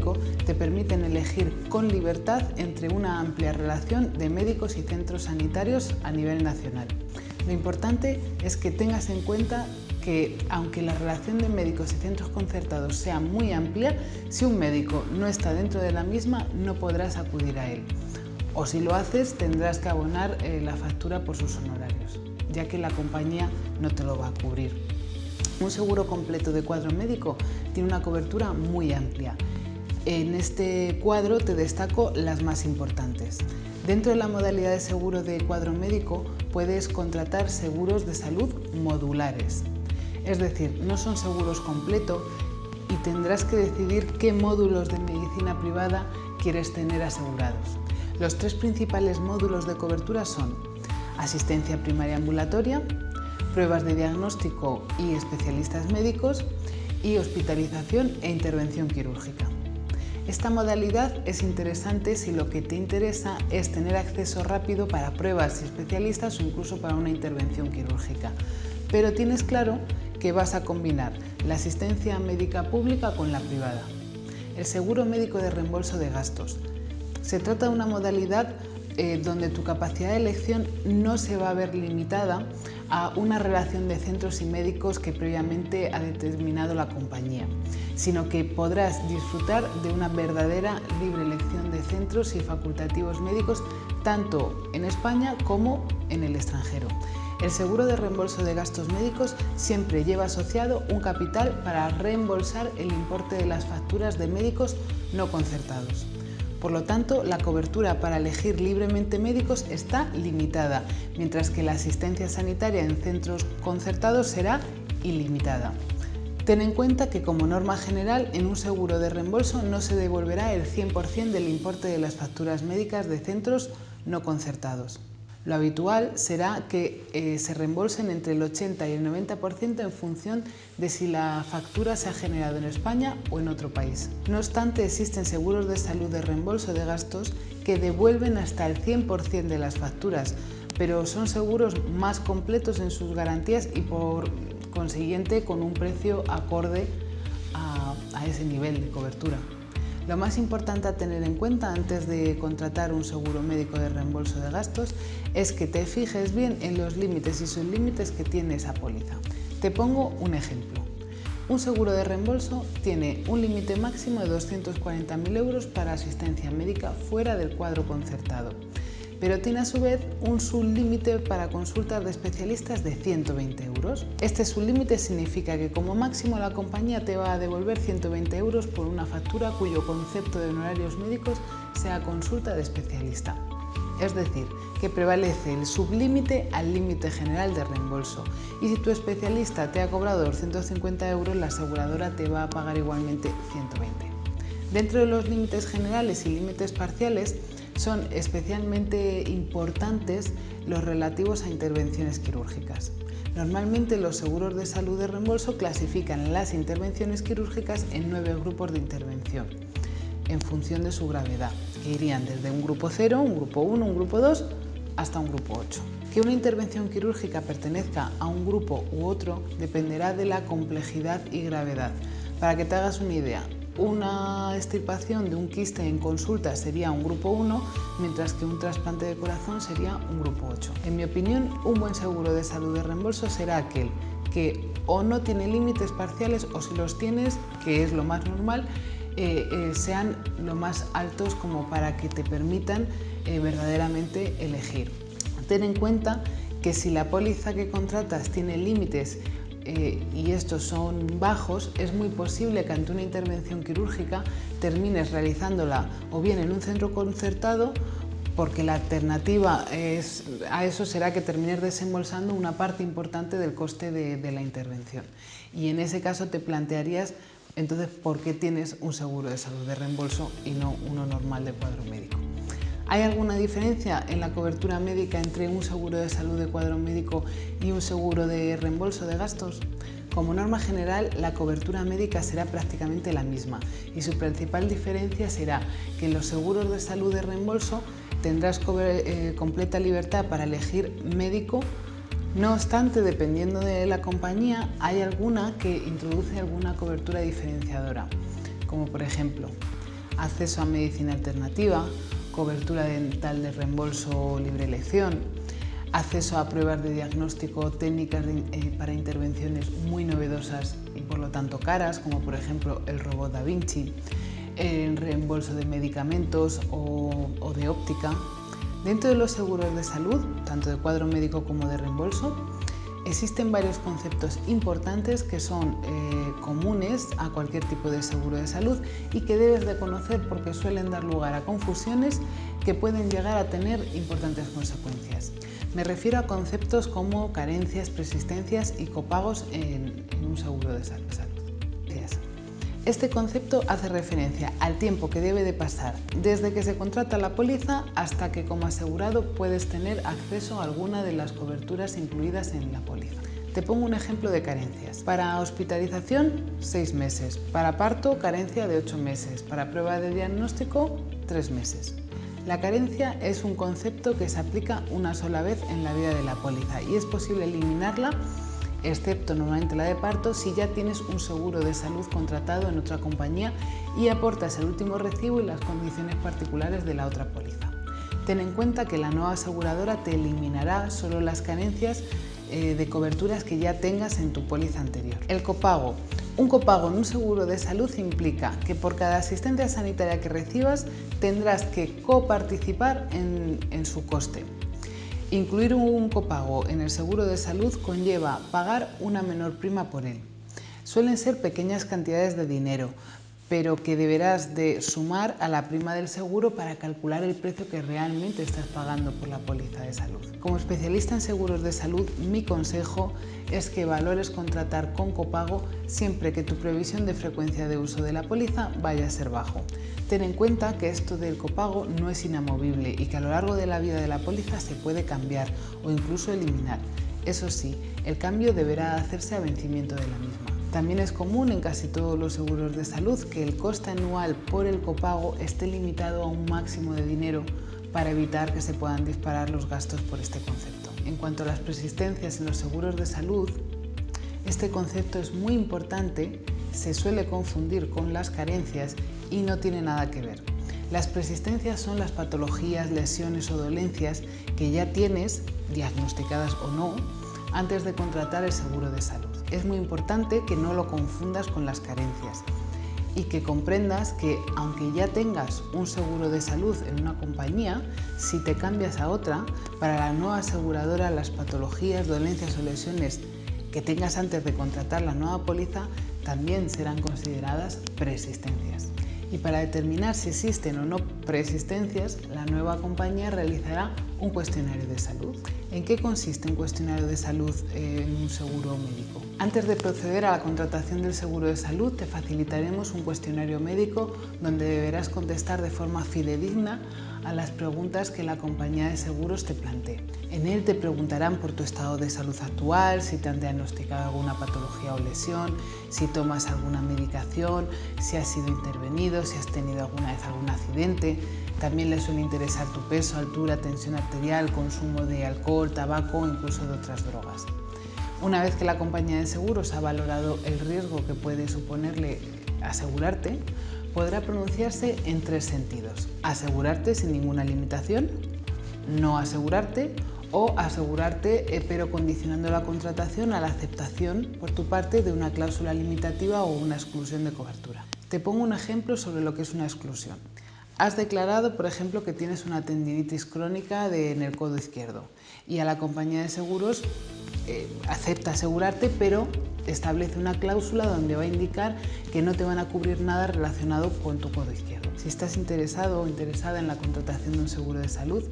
médico te permiten elegir con libertad entre una amplia relación de médicos y centros sanitarios a nivel nacional. Lo importante es que tengas en cuenta que, aunque la relación de médicos y centros concertados sea muy amplia, si un médico no está dentro de la misma, no podrás acudir a él. O si lo haces, tendrás que abonar la factura por sus honorarios, ya que la compañía no te lo va a cubrir. Un seguro completo de cuadro médico tiene una cobertura muy amplia. En este cuadro te destaco las más importantes. Dentro de la modalidad de seguro de cuadro médico puedes contratar seguros de salud modulares. Es decir, no son seguros completos y tendrás que decidir qué módulos de medicina privada quieres tener asegurados. Los tres principales módulos de cobertura son asistencia primaria ambulatoria, pruebas de diagnóstico y especialistas médicos y hospitalización e intervención quirúrgica. Esta modalidad es interesante si lo que te interesa es tener acceso rápido para pruebas y especialistas o incluso para una intervención quirúrgica. Pero tienes claro que vas a combinar la asistencia médica pública con la privada. El seguro médico de reembolso de gastos. Se trata de una modalidad donde tu capacidad de elección no se va a ver limitada a una relación de centros y médicos que previamente ha determinado la compañía, sino que podrás disfrutar de una verdadera libre elección de centros y facultativos médicos tanto en España como en el extranjero. El seguro de reembolso de gastos médicos siempre lleva asociado un capital para reembolsar el importe de las facturas de médicos no concertados. Por lo tanto, la cobertura para elegir libremente médicos está limitada, mientras que la asistencia sanitaria en centros concertados será ilimitada. Ten en cuenta que, como norma general, en un seguro de reembolso no se devolverá el 100% del importe de las facturas médicas de centros no concertados. Lo habitual será que se reembolsen entre el 80 y el 90% en función de si la factura se ha generado en España o en otro país. No obstante, existen seguros de salud de reembolso de gastos que devuelven hasta el 100% de las facturas, pero son seguros más completos en sus garantías y por consiguiente con un precio acorde a ese nivel de cobertura. Lo más importante a tener en cuenta antes de contratar un seguro médico de reembolso de gastos es que te fijes bien en los límites y sublímites que tiene esa póliza. Te pongo un ejemplo. Un seguro de reembolso tiene un límite máximo de 240.000 euros para asistencia médica fuera del cuadro concertado, pero tiene a su vez un sublímite para consultas de especialistas de 120 euros. Este sublímite significa que como máximo la compañía te va a devolver 120 euros por una factura cuyo concepto de honorarios médicos sea consulta de especialista. Es decir, que prevalece el sublímite al límite general de reembolso y si tu especialista te ha cobrado 250 euros, la aseguradora te va a pagar igualmente 120. Dentro de los límites generales y límites parciales, son especialmente importantes los relativos a intervenciones quirúrgicas. Normalmente los seguros de salud de reembolso clasifican las intervenciones quirúrgicas en 9 grupos de intervención, en función de su gravedad, que irían desde un grupo 0, un grupo 1, un grupo 2, hasta un grupo 8. Que una intervención quirúrgica pertenezca a un grupo u otro dependerá de la complejidad y gravedad. Para que te hagas una idea, una extirpación de un quiste en consulta sería un grupo 1, mientras que un trasplante de corazón sería un grupo 8. En mi opinión, un buen seguro de salud de reembolso será aquel que o no tiene límites parciales o si los tienes, que es lo más normal, sean lo más altos como para que te permitan verdaderamente elegir. Ten en cuenta que si la póliza que contratas tiene límites y estos son bajos, es muy posible que ante una intervención quirúrgica termines realizándola o bien en un centro concertado, porque la alternativa a eso será que termines desembolsando una parte importante del coste de la intervención. Y en ese caso te plantearías entonces por qué tienes un seguro de salud de reembolso y no uno normal de cuadro médico. ¿Hay alguna diferencia en la cobertura médica entre un seguro de salud de cuadro médico y un seguro de reembolso de gastos? Como norma general, la cobertura médica será prácticamente la misma y su principal diferencia será que en los seguros de salud de reembolso tendrás completa libertad para elegir médico. No obstante, dependiendo de la compañía, hay alguna que introduce alguna cobertura diferenciadora, como por ejemplo, acceso a medicina alternativa, cobertura dental de reembolso o libre elección, acceso a pruebas de diagnóstico, técnicas para intervenciones muy novedosas y por lo tanto caras, como por ejemplo el robot Da Vinci, el reembolso de medicamentos o de óptica. Dentro de los seguros de salud, tanto de cuadro médico como de reembolso, existen varios conceptos importantes que son comunes a cualquier tipo de seguro de salud y que debes de conocer porque suelen dar lugar a confusiones que pueden llegar a tener importantes consecuencias. Me refiero a conceptos como carencias, persistencias y copagos en un seguro de salud. Este concepto hace referencia al tiempo que debe de pasar desde que se contrata la póliza hasta que como asegurado puedes tener acceso a alguna de las coberturas incluidas en la póliza. Te pongo un ejemplo de carencias. Para hospitalización, 6 meses. Para parto, carencia de 8 meses. Para prueba de diagnóstico, 3 meses. La carencia es un concepto que se aplica una sola vez en la vida de la póliza y es posible eliminarla, excepto normalmente la de parto, si ya tienes un seguro de salud contratado en otra compañía y aportas el último recibo y las condiciones particulares de la otra póliza. Ten en cuenta que la nueva aseguradora te eliminará solo las carencias de coberturas que ya tengas en tu póliza anterior. El copago. Un copago en un seguro de salud implica que por cada asistencia sanitaria que recibas tendrás que coparticipar en su coste. Incluir un copago en el seguro de salud conlleva pagar una menor prima por él. Suelen ser pequeñas cantidades de dinero, pero que deberás de sumar a la prima del seguro para calcular el precio que realmente estás pagando por la póliza de salud. Como especialista en seguros de salud, mi consejo es que valores contratar con copago siempre que tu previsión de frecuencia de uso de la póliza vaya a ser bajo. Ten en cuenta que esto del copago no es inamovible y que a lo largo de la vida de la póliza se puede cambiar o incluso eliminar. Eso sí, el cambio deberá hacerse a vencimiento de la misma. También es común en casi todos los seguros de salud que el coste anual por el copago esté limitado a un máximo de dinero para evitar que se puedan disparar los gastos por este concepto. En cuanto a las persistencias en los seguros de salud, este concepto es muy importante, se suele confundir con las carencias y no tiene nada que ver. Las persistencias son las patologías, lesiones o dolencias que ya tienes, diagnosticadas o no, antes de contratar el seguro de salud. Es muy importante que no lo confundas con las carencias y que comprendas que aunque ya tengas un seguro de salud en una compañía, si te cambias a otra, para la nueva aseguradora las patologías, dolencias o lesiones que tengas antes de contratar la nueva póliza también serán consideradas persistencias. Y para determinar si existen o no persistencias, la nueva compañía realizará un cuestionario de salud. ¿En qué consiste un cuestionario de salud en un seguro médico? Antes de proceder a la contratación del seguro de salud, te facilitaremos un cuestionario médico donde deberás contestar de forma fidedigna a las preguntas que la compañía de seguros te plantee. En él te preguntarán por tu estado de salud actual, si te han diagnosticado alguna patología o lesión, si tomas alguna medicación, si has sido intervenido, si has tenido alguna vez algún accidente. También les suele interesar tu peso, altura, tensión arterial, consumo de alcohol, tabaco o incluso de otras drogas. Una vez que la compañía de seguros ha valorado el riesgo que puede suponerle asegurarte, podrá pronunciarse en 3 sentidos: asegurarte sin ninguna limitación, no asegurarte o asegurarte pero condicionando la contratación a la aceptación por tu parte de una cláusula limitativa o una exclusión de cobertura. Te pongo un ejemplo sobre lo que es una exclusión. Has declarado, por ejemplo, que tienes una tendinitis crónica en el codo izquierdo y a la compañía de seguros acepta asegurarte, pero establece una cláusula donde va a indicar que no te van a cubrir nada relacionado con tu codo izquierdo. Si estás interesado o interesada en la contratación de un seguro de salud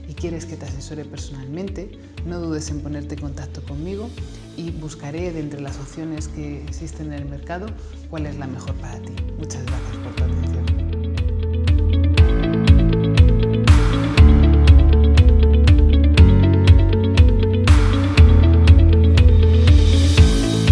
y quieres que te asesore personalmente, no dudes en ponerte en contacto conmigo y buscaré de entre las opciones que existen en el mercado cuál es la mejor para ti. Muchas gracias por tu atención.